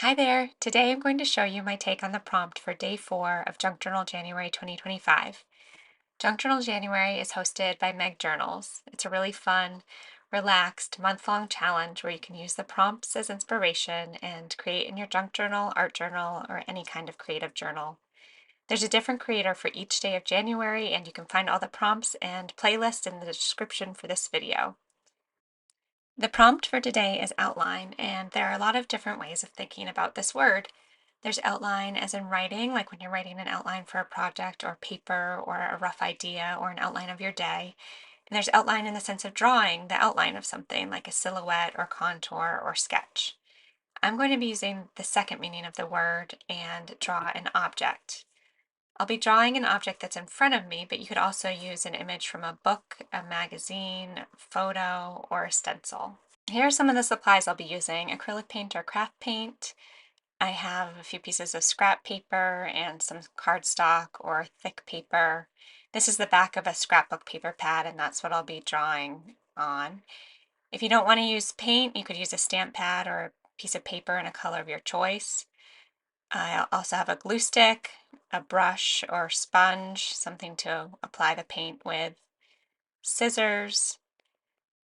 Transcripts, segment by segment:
Hi there. Today I'm going to show you my take on the prompt for day 4 of Junk Journal January 2025. Junk Journal January is hosted by Meg Journals. It's a really fun, relaxed, month-long challenge where you can use the prompts as inspiration and create in your junk journal, art journal, or any kind of creative journal. There's a different creator for each day of January, and you can find all the prompts and playlists in the description for this video. The prompt for today is outline, and there are a lot of different ways of thinking about this word. There's outline as in writing, like when you're writing an outline for a project or paper or a rough idea or an outline of your day. And there's outline in the sense of drawing the outline of something like a silhouette or contour or sketch. I'm going to be using the second meaning of the word and draw an object. I'll be drawing an object that's in front of me, but you could also use an image from a book, a magazine, photo, or a stencil. Here are some of the supplies I'll be using: acrylic paint or craft paint. I have a few pieces of scrap paper and some cardstock or thick paper. This is the back of a scrapbook paper pad, and that's what I'll be drawing on. If you don't want to use paint, you could use a stamp pad or a piece of paper in a color of your choice. I also have a glue stick, a brush or sponge, something to apply the paint with, scissors,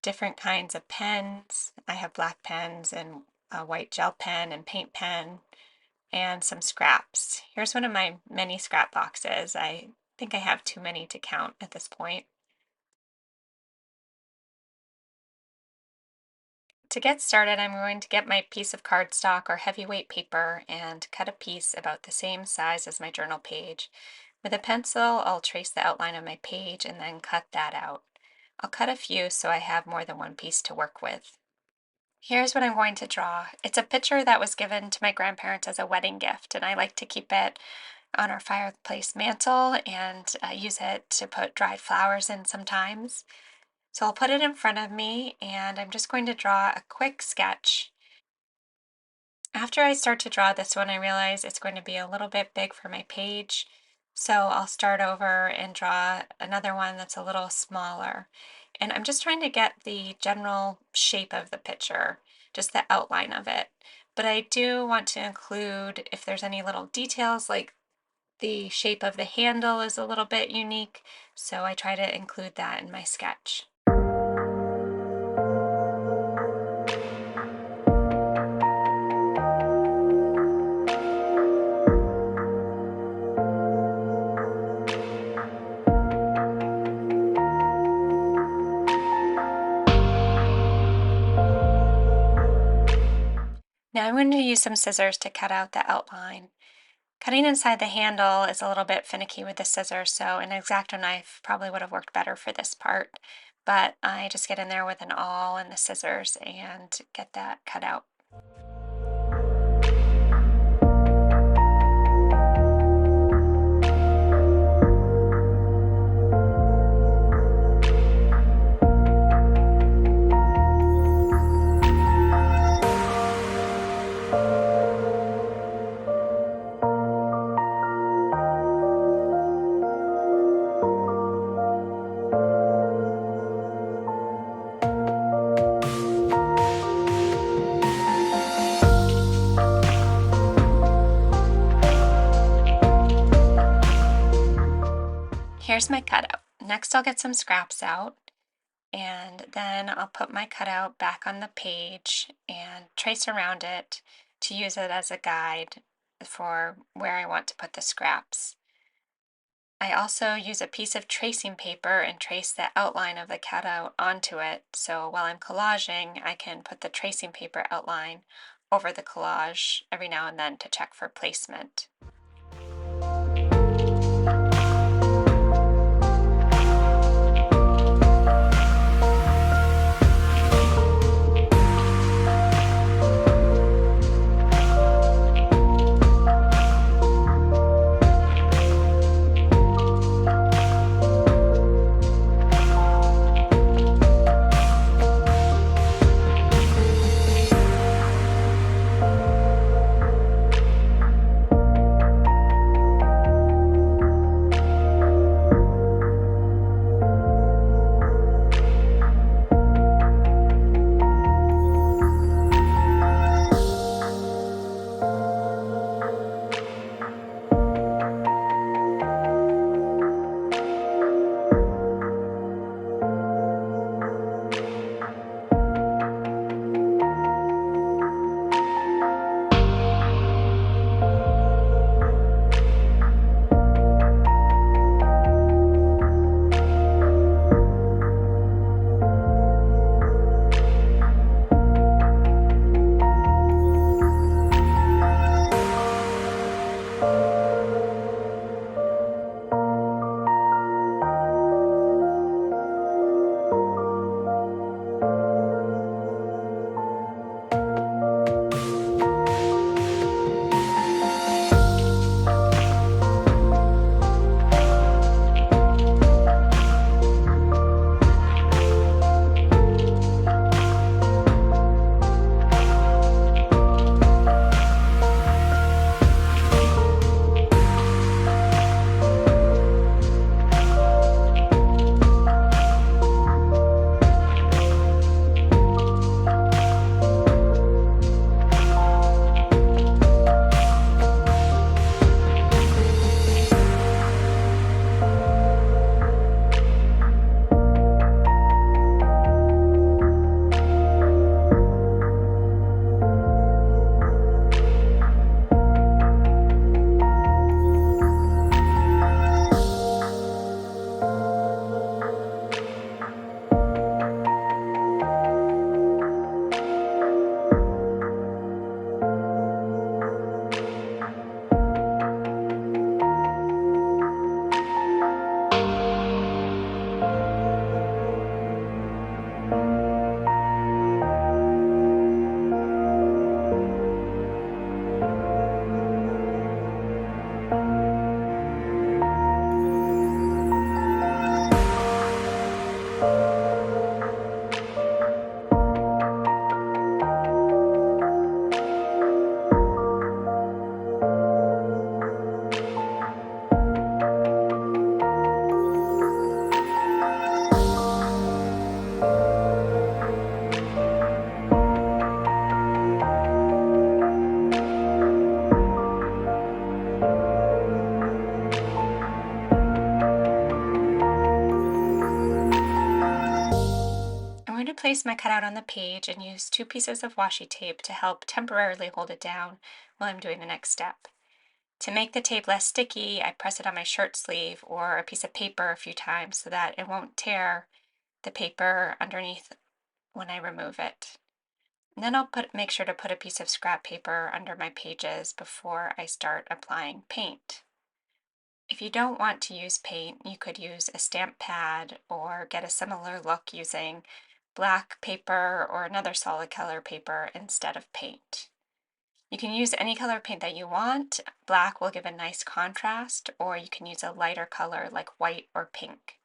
different kinds of pens. I have black pens and a white gel pen and paint pen, and some scraps. Here's one of my many scrap boxes. I think I have too many to count at this point. To get started, I'm going to get my piece of cardstock or heavyweight paper and cut a piece about the same size as my journal page. With a pencil, I'll trace the outline of my page and then cut that out. I'll cut a few so I have more than one piece to work with. Here's what I'm going to draw. It's a picture that was given to my grandparents as a wedding gift, and I like to keep it on our fireplace mantle and use it to put dried flowers in sometimes. So I'll put it in front of me, and I'm just going to draw a quick sketch. After I start to draw this one, I realize it's going to be a little bit big for my page. So I'll start over and draw another one that's a little smaller. And I'm just trying to get the general shape of the picture, just the outline of it. But I do want to include if there's any little details, like the shape of the handle is a little bit unique, so I try to include that in my sketch. Now I'm going to use some scissors to cut out the outline. Cutting inside the handle is a little bit finicky with the scissors, so an X-Acto knife probably would have worked better for this part, but I just get in there with an awl and the scissors and get that cut out. Here's my cutout. Next I'll get some scraps out, and then I'll put my cutout back on the page and trace around it to use it as a guide for where I want to put the scraps. I also use a piece of tracing paper and trace the outline of the cutout onto it, so while I'm collaging, I can put the tracing paper outline over the collage every now and then to check for placement. place my cutout on the page and use 2 pieces of washi tape to help temporarily hold it down while I'm doing the next step. To make the tape less sticky, I press it on my shirt sleeve or a piece of paper a few times so that it won't tear the paper underneath when I remove it. And then I'll make sure to put a piece of scrap paper under my pages before I start applying paint. If you don't want to use paint, you could use a stamp pad or get a similar look using black paper or another solid color paper instead of paint. You can use any color paint that you want. Black will give a nice contrast, or you can use a lighter color like white or pink.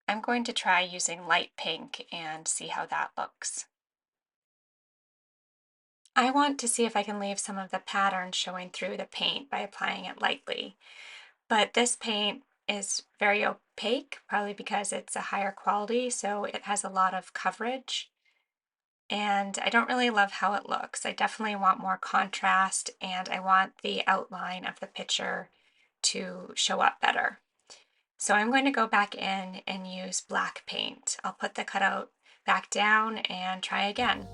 I'm going to try using light pink and see how that looks. I want to see if I can leave some of the pattern showing through the paint by applying it lightly. But this paint is very opaque, probably because it's a higher quality, so it has a lot of coverage. And I don't really love how it looks. I definitely want more contrast, and I want the outline of the picture to show up better. So I'm going to go back in and use black paint. I'll put the cutout back down and try again.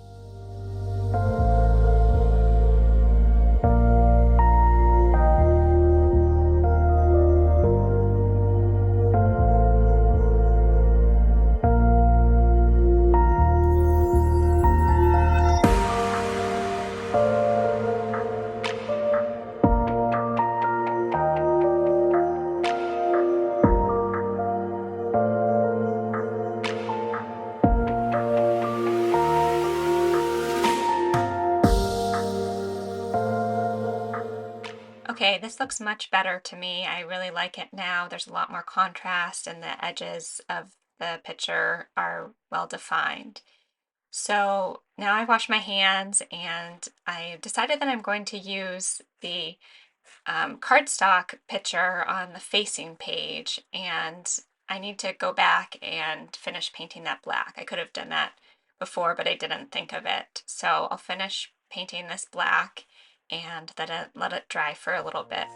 Okay, this looks much better to me. I really like it now. There's a lot more contrast and the edges of the picture are well defined. So now I've washed my hands and I decided that I'm going to use the cardstock picture on the facing page, and I need to go back and finish painting that black. I could have done that before, but I didn't think of it. So I'll finish painting this black and then let it dry for a little bit.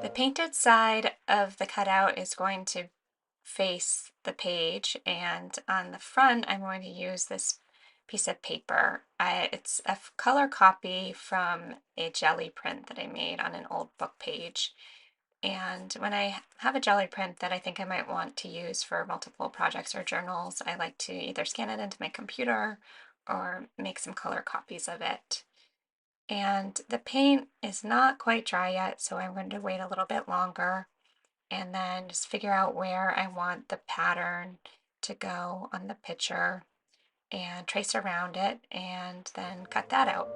The painted side of the cutout is going to face the page, and on the front I'm going to use this piece of paper. It's a color copy from a jelly print that I made on an old book page. And when I have a jelly print that I think I might want to use for multiple projects or journals, I like to either scan it into my computer or make some color copies of it. And the paint is not quite dry yet, so I'm going to wait a little bit longer and then just figure out where I want the pattern to go on the picture and trace around it and then cut that out.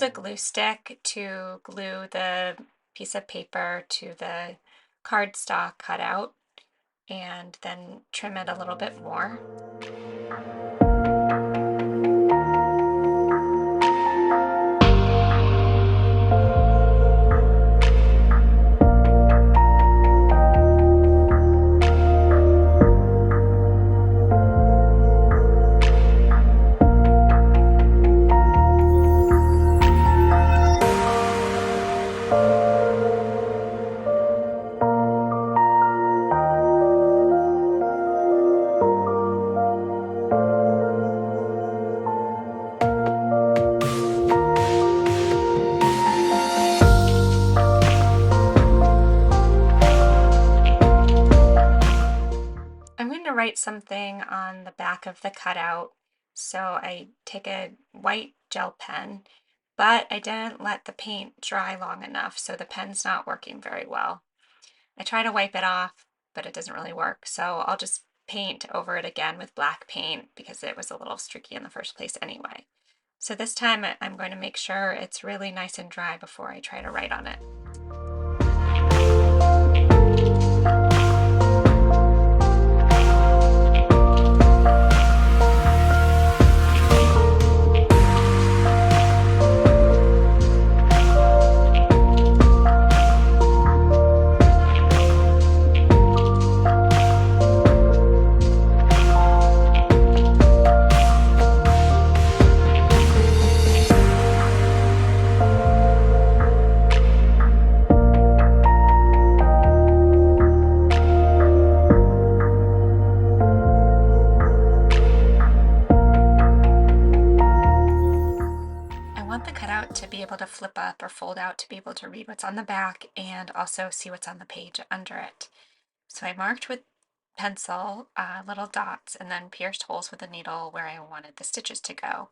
use a glue stick to glue the piece of paper to the cardstock cutout and then trim it a little bit more. I'm going to write something on the back of the cutout. So I take a white gel pen, but I didn't let the paint dry long enough, so the pen's not working very well. I try to wipe it off, but it doesn't really work. So I'll just paint over it again with black paint because it was a little streaky in the first place anyway. So this time I'm going to make sure it's really nice and dry before I try to write on it. I want the cutout to be able to flip up or fold out to be able to read what's on the back and also see what's on the page under it. So I marked with pencil little dots and then pierced holes with a needle where I wanted the stitches to go.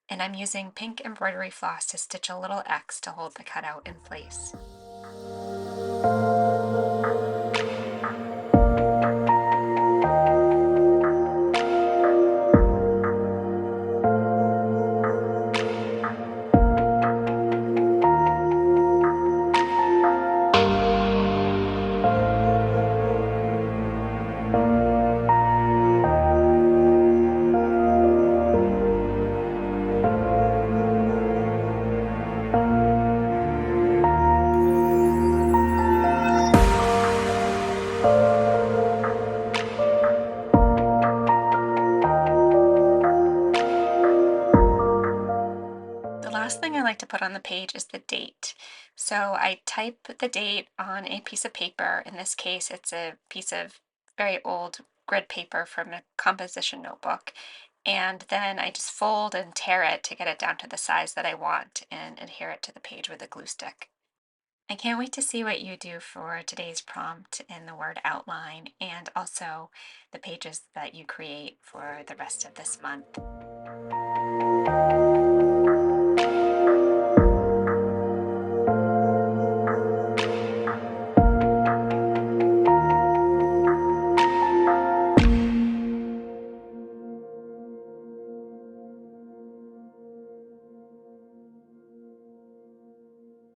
And I'm using pink embroidery floss to stitch a little X to hold the cutout in place. The last thing I like to put on the page is the date. So I type the date on a piece of paper. In this case, it's a piece of very old grid paper from a composition notebook. And then I just fold and tear it to get it down to the size that I want and adhere it to the page with a glue stick. I can't wait to see what you do for today's prompt in the word outline and also the pages that you create for the rest of this month.